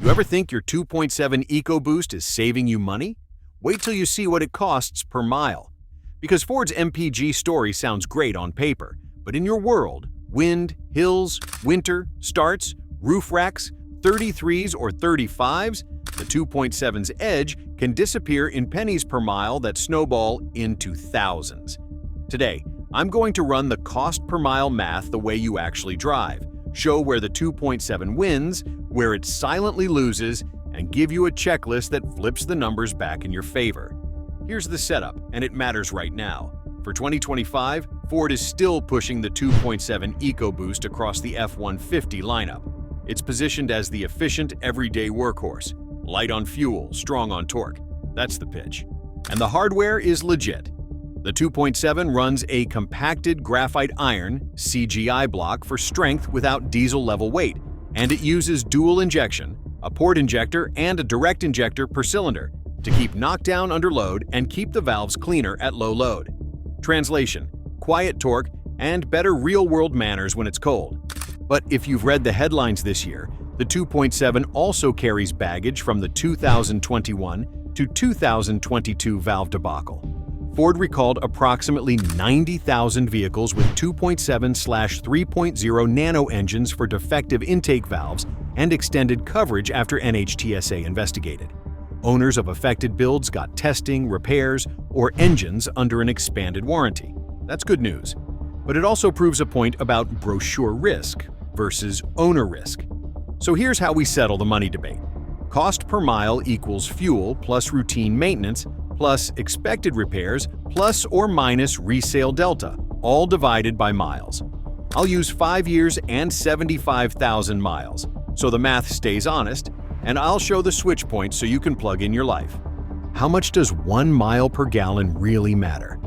You ever think your 2.7 EcoBoost is saving you money? Wait till you see what it costs per mile. Because Ford's MPG story sounds great on paper, but in your world, wind, hills, winter, starts, roof racks, 33s or 35s, the 2.7's edge can disappear in pennies per mile that snowball into thousands. Today, I'm going to run the cost per mile math the way you actually drive, show where the 2.7 wins, where it silently loses, and give you a checklist that flips the numbers back in your favor. Here's the setup, and it matters right now. For 2025, Ford is still pushing the 2.7 EcoBoost across the F-150 lineup. It's positioned as the efficient, everyday workhorse. Light on fuel, strong on torque. That's the pitch. And the hardware is legit. The 2.7 runs a compacted graphite iron CGI block for strength without diesel-level weight, and it uses dual injection, a port injector and a direct injector per cylinder, to keep knockdown under load and keep the valves cleaner at low load. Translation: quiet torque and better real-world manners when it's cold. But if you've read the headlines this year, the 2.7 also carries baggage from the 2021 to 2022 valve debacle. Ford recalled approximately 90,000 vehicles with 2.7/3.0 nano engines for defective intake valves and extended coverage after NHTSA investigated. Owners of affected builds got testing, repairs, or engines under an expanded warranty. That's good news. But it also proves a point about brochure risk versus owner risk. So here's how we settle the money debate. Cost per mile equals fuel plus routine maintenance plus expected repairs plus or minus resale delta, all divided by miles. I'll use 5 years and 75,000 miles, so the math stays honest, and I'll show the switch points so you can plug in your life. How much does 1 mile per gallon really matter?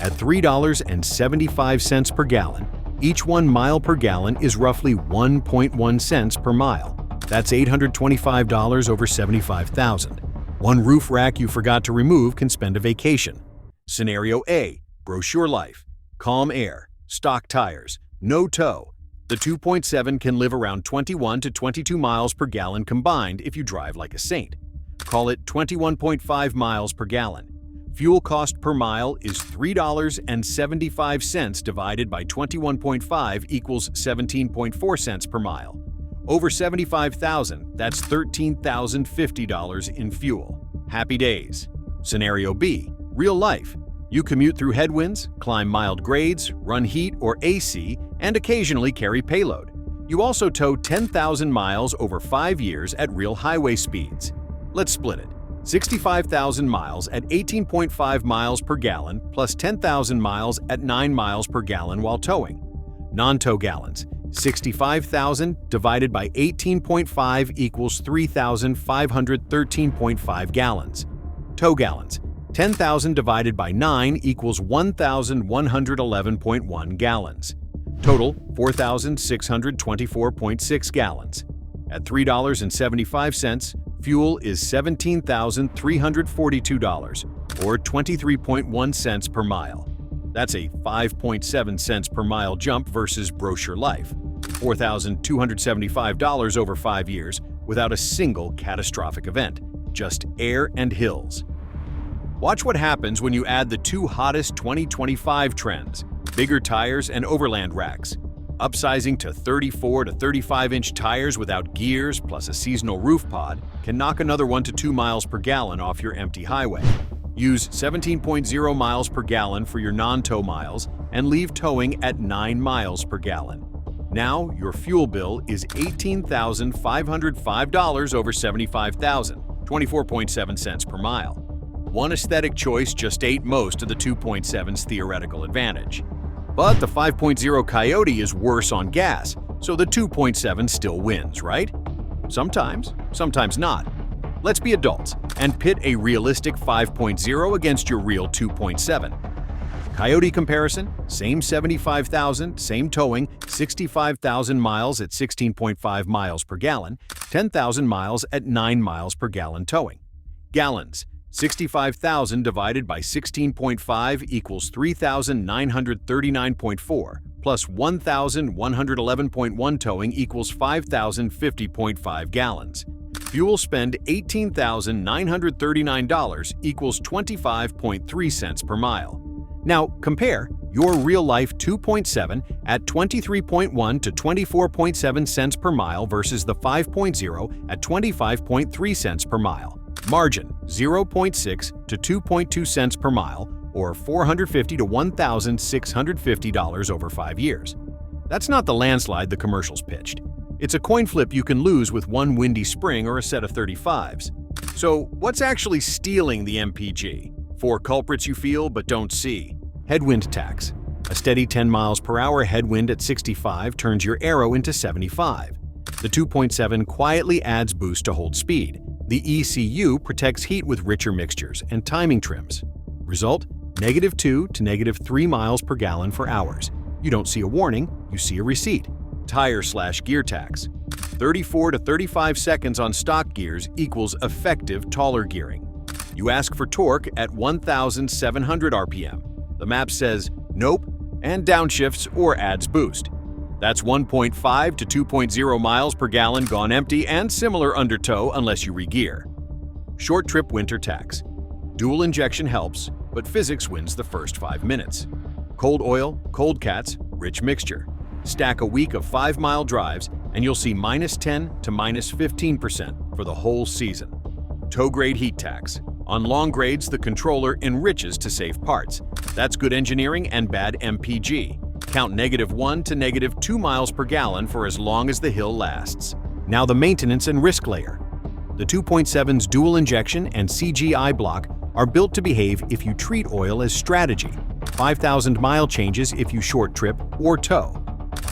At $3.75 per gallon, each 1 mile per gallon is roughly 1.1 cents per mile. That's $825 over 75,000. One roof rack you forgot to remove can spend a vacation. Scenario A, brochure life, calm air, stock tires, no tow. The 2.7 can live around 21 to 22 miles per gallon combined if you drive like a saint. Call it 21.5 miles per gallon. Fuel cost per mile is $3.75 divided by 21.5 equals 17.4 cents per mile. Over 75,000, that's $13,050 in fuel. Happy days. Scenario B, real life. You commute through headwinds, climb mild grades, run heat or AC, and occasionally carry payload. You also tow 10,000 miles over 5 years at real highway speeds. Let's split it. 65,000 miles at 18.5 miles per gallon plus 10,000 miles at 9 miles per gallon while towing. Non-tow gallons. 65,000 divided by 18.5 equals 3,513.5 gallons. Tow gallons. 10,000 divided by 9 equals 1,111.1 gallons. Total, 4,624.6 gallons. At $3.75, fuel is $17,342, or 23.1 cents per mile. That's a 5.7 cents per mile jump versus brochure life, $4,275 over 5 years without a single catastrophic event, just air and hills. Watch what happens when you add the two hottest 2025 trends, bigger tires and overland racks. Upsizing to 34 to 35-inch tires without gears plus a seasonal roof pod can knock another 1 to 2 miles per gallon off your empty highway. Use 17.0 miles per gallon for your non-tow miles and leave towing at 9 miles per gallon. Now your fuel bill is $18,505 over 75,000, 24.7 cents per mile. One aesthetic choice just ate most of the 2.7's theoretical advantage. But the 5.0 Coyote is worse on gas, so the 2.7 still wins, right? Sometimes, sometimes not. Let's be adults and pit a realistic 5.0 against your real 2.7. Coyote comparison, same 75,000, same towing, 65,000 miles at 16.5 miles per gallon, 10,000 miles at 9 miles per gallon towing. Gallons, 65,000 divided by 16.5 equals 3,939.4, plus 1,111.1 towing equals 5,050.5 gallons. Fuel spend $18,939 equals 25.3 cents per mile. Now, compare your real-life 2.7 at 23.1 to 24.7 cents per mile versus the 5.0 at 25.3 cents per mile. Margin, 0.6 to 2.2 cents per mile, or $450 to $1,650 over 5 years. That's not the landslide the commercials pitched. It's a coin flip you can lose with one windy spring or a set of 35s. So what's actually stealing the MPG? 4 culprits you feel but don't see. Headwind tax. A steady 10 miles per hour headwind at 65 turns your aero into 75. The 2.7 quietly adds boost to hold speed. The ECU protects heat with richer mixtures and timing trims. Result? -2 to -3 miles per gallon for hours. You don't see a warning, you see a receipt. Tire/gear tax. 34 to 35 seconds on stock gears equals effective taller gearing. You ask for torque at 1,700 RPM. The map says nope and downshifts or adds boost. That's 1.5 to 2.0 miles per gallon gone empty and similar undertow unless you regear. Short trip winter tax. Dual injection helps, but physics wins the first 5 minutes. Cold oil, cold cats, rich mixture. Stack a week of 5-mile drives and you'll see -10 to -15% for the whole season. Tow grade heat tax. On long grades, the controller enriches to save parts. That's good engineering and bad MPG. Count -1 to -2 miles per gallon for as long as the hill lasts. Now the maintenance and risk layer. The 2.7's dual injection and CGI block are built to behave if you treat oil as strategy. 5,000-mile changes if you short trip or tow.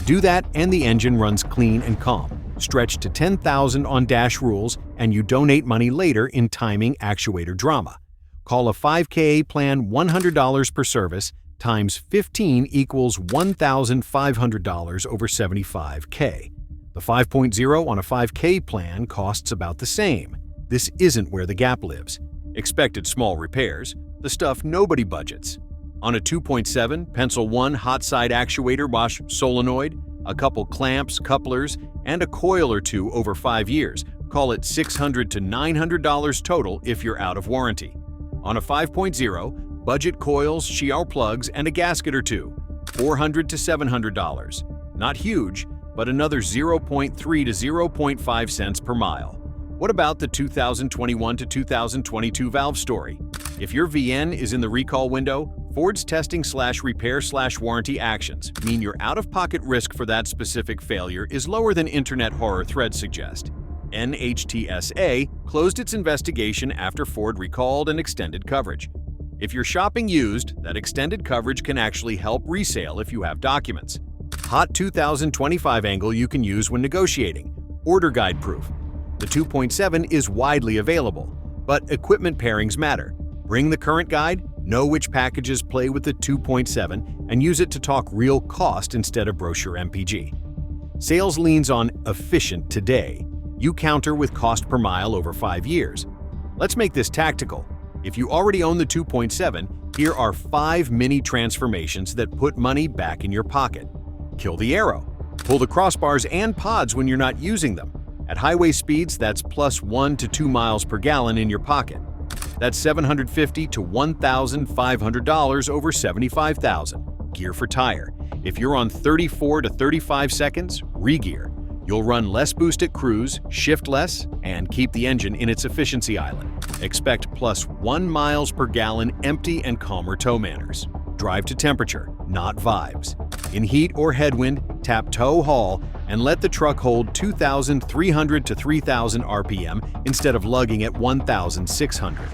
Do that and the engine runs clean and calm. Stretch to 10,000 on dash rules and you donate money later in timing actuator drama. Call a 5K plan $100 per service times 15 equals $1,500 over 75K. The 5.0 on a 5K plan costs about the same. This isn't where the gap lives. Expected small repairs, the stuff nobody budgets. On a 2.7, pencil 1 hot side actuator wash solenoid, a couple clamps, couplers, and a coil or 2 over 5 years. Call it $600 to $900 total if you're out of warranty. On a 5.0, budget coils, Xiao plugs, and a gasket or 2, $400 to $700. Not huge, but another 0.3 to 0.5 cents per mile. What about the 2021 to 2022 valve story? If your VN is in the recall window, Ford's testing/repair/warranty actions mean your out-of-pocket risk for that specific failure is lower than internet horror threads suggest. NHTSA closed its investigation after Ford recalled and extended coverage. If you're shopping used, that extended coverage can actually help resale if you have documents. Hot 2025 angle you can use when negotiating. Order guide proof. The 2.7 is widely available, but equipment pairings matter. Bring the current guide, know which packages play with the 2.7, and use it to talk real cost instead of brochure MPG. Sales leans on efficient today. You counter with cost per mile over 5 years. Let's make this tactical. If you already own the 2.7, here are 5 mini transformations that put money back in your pocket. Kill the aero. Pull the crossbars and pods when you're not using them. At highway speeds, that's +1 to 2 miles per gallon in your pocket. That's $750 to $1,500 over $75,000. Gear for tire. If you're on 34 to 35 seconds, regear. You'll run less boost at cruise, shift less, and keep the engine in its efficiency island. Expect +1 miles per gallon empty and calmer tow manners. Drive to temperature, not vibes. In heat or headwind, tap tow haul and let the truck hold 2,300 to 3,000 RPM instead of lugging at 1,600.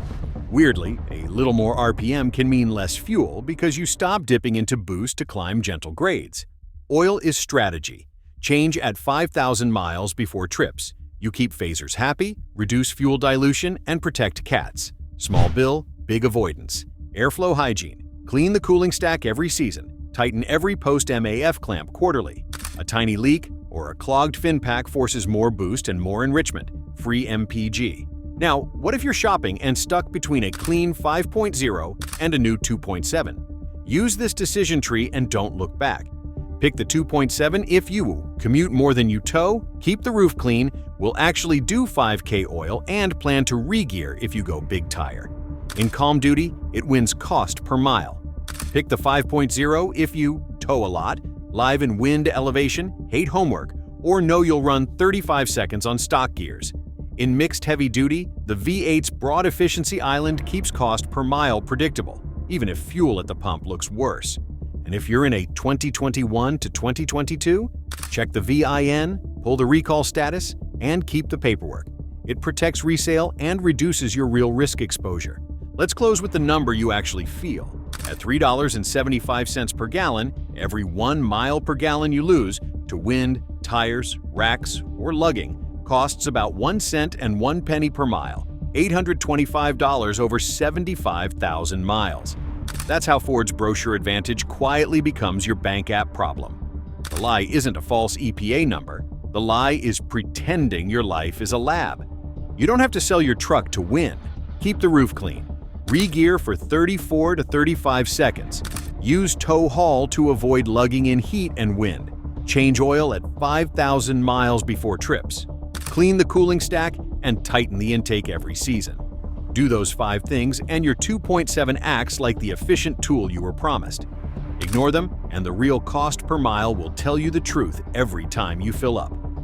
Weirdly, a little more RPM can mean less fuel because you stop dipping into boost to climb gentle grades. Oil is strategy. Change at 5,000 miles before trips. You keep phasers happy, reduce fuel dilution, and protect cats. Small bill, big avoidance. Airflow hygiene. Clean the cooling stack every season. Tighten every post-MAF clamp quarterly. A tiny leak or a clogged fin pack forces more boost and more enrichment. Free MPG. Now, what if you're shopping and stuck between a clean 5.0 and a new 2.7? Use this decision tree and don't look back. Pick the 2.7 if you commute more than you tow, keep the roof clean, will actually do 5K oil, and plan to re-gear if you go big tire. In calm duty, it wins cost per mile. Pick the 5.0 if you tow a lot, live in wind elevation, hate homework, or know you'll run 35 seconds on stock gears. In mixed heavy duty, the V8's broad efficiency island keeps cost per mile predictable, even if fuel at the pump looks worse. And if you're in a 2021 to 2022, check the VIN, pull the recall status, and keep the paperwork. It protects resale and reduces your real risk exposure. Let's close with the number you actually feel. At $3.75 per gallon, every 1 mile per gallon you lose to wind, tires, racks, or lugging costs about 1 cent and 1 penny per mile, $825 over 75,000 miles. That's how Ford's brochure advantage quietly becomes your bank app problem. The lie isn't a false EPA number. The lie is pretending your life is a lab. You don't have to sell your truck to win. Keep the roof clean. Re-gear for 34 to 35 seconds. Use tow haul to avoid lugging in heat and wind. Change oil at 5,000 miles before trips. Clean the cooling stack and tighten the intake every season. Do those 5 things and your 2.7 acts like the efficient tool you were promised. Ignore them and the real cost per mile will tell you the truth every time you fill up.